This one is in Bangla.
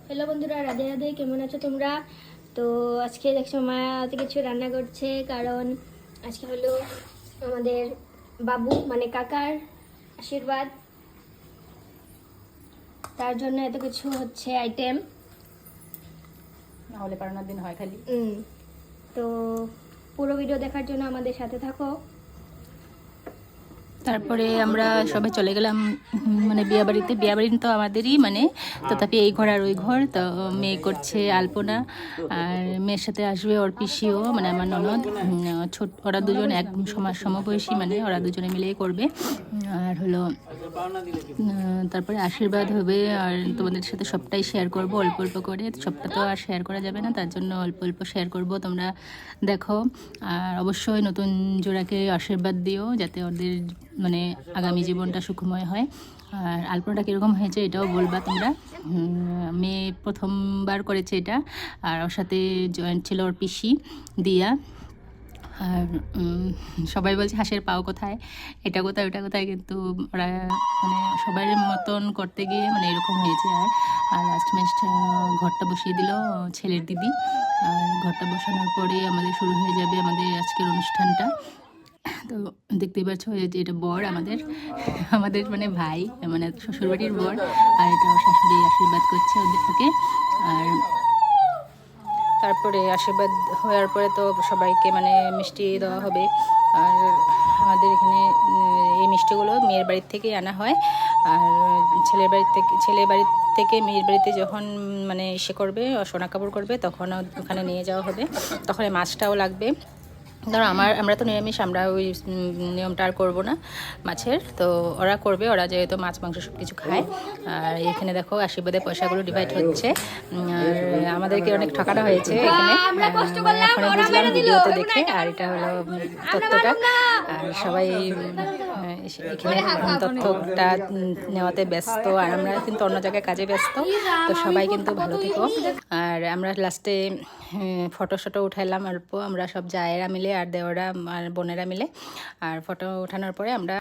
হ্যালো বন্ধুরা, রাধে রাধে। কেমন আছো তোমরা? তো আজকে দেখছো মা অত কিছু রান্না করছে, কারণ আজকে হলো আমাদের বাবু মানে কাকার আশীর্বাদ, তার জন্য এত কিছু হচ্ছে আইটেম। না হলে পারানোর দিন হয় খালি। তো পুরো ভিডিও দেখার জন্য আমাদের সাথে থাকো। তারপরে আমরা সবাই চলে গেলাম মানে বিয়ে বাড়ি তো আমাদেরই, মানে তথাপি এই ঘর আর ওই ঘর। তো মেয়ে করছে আলপনা, আর মেয়ের সাথে আসবে ওর পিসিও, মানে আমার ননদ। ছোট ওরা দুজন এক সমবয়সী, মানে ওরা দুজনে মিলেই করবে। আর হলো তারপরে আশীর্বাদ হবে, আর তোমাদের সাথে সবটাই শেয়ার করব অল্প অল্প করে। সবটা তো আর শেয়ার করা যাবে না, তার জন্য অল্প অল্প শেয়ার করব, তোমরা দেখো। আর অবশ্যই নতুন জোড়াকে আশীর্বাদ দিও, যাতে ওদের মানে আগামী জীবনটা সুখময় হয়। আর আলপনাটা কীরকম হয়েছে এটাও বলবা তোমরা। মেয়ে প্রথমবার করেছে এটা, আর ওর সাথে জয়েন্ট ছিল ওর পিসি দিয়া। আর সবাই বলছে হাঁসের পাও কোথায়, এটা কোথায় ওটা কোথায়, কিন্তু ওরা মানে সবার মতন করতে গিয়ে মানে এরকম হয়েছে। আর লাস্ট ম্যাচ ঘরটা বসিয়ে দিল ছেলের দিদি। আর ঘরটা বসানোর পরে আমাদের শুরু হয়ে যাবে আমাদের আজকের অনুষ্ঠানটা। তো দেখতেই পাচ্ছ যে এটা বর আমাদের আমাদের মানে ভাই, মানে শ্বশুরবাড়ির বর। আর এটা ওর শাশুড়ি আশীর্বাদ করছে ওদেরকে। আর তারপরে আশীর্বাদ হওয়ার পরে তো সবাইকে মানে মিষ্টি দেওয়া হবে। আর আমাদের এখানে এই মিষ্টিগুলো মেয়ের বাড়ির থেকেই আনা হয়। আর ছেলে বাড়ির থেকে মেয়ের বাড়িতে যখন মানে ইসে করবে, সোনা কাপড় করবে, তখন ওখানে নিয়ে যাওয়া হবে। তখন এই মাছটাও লাগবে। ধরো আমরা তো নিরামিষ, আমরা ওই নিয়মটা আর করবো না মাছের। তো ওরা করবে, ওরা যেহেতু মাছ মাংস সব কিছু খায়। আর এখানে দেখো আশীর্বাদের পয়সাগুলো ডিভাইড হচ্ছে। আর আমাদেরকে অনেক ঠকানো হয়েছে এখানে, এখন বুঝলাম ভিডিওতে দেখে। আর এটা হলো তথ্যটা। আর সবাই এখানে তথ্যটা নেওয়াতে ব্যস্ত, আর আমরা কিন্তু অন্য জায়গায় কাজে ব্যস্ত। তো সবাই কিন্তু ভালো থেকো। আর আমরা লাস্টে ফটো উঠাইলাম অল্প, আমরা সব জায়েরা মিলে আর দেওরা আর বোনেরা মিলে। আর ফটো ওঠানোর পরে আমরা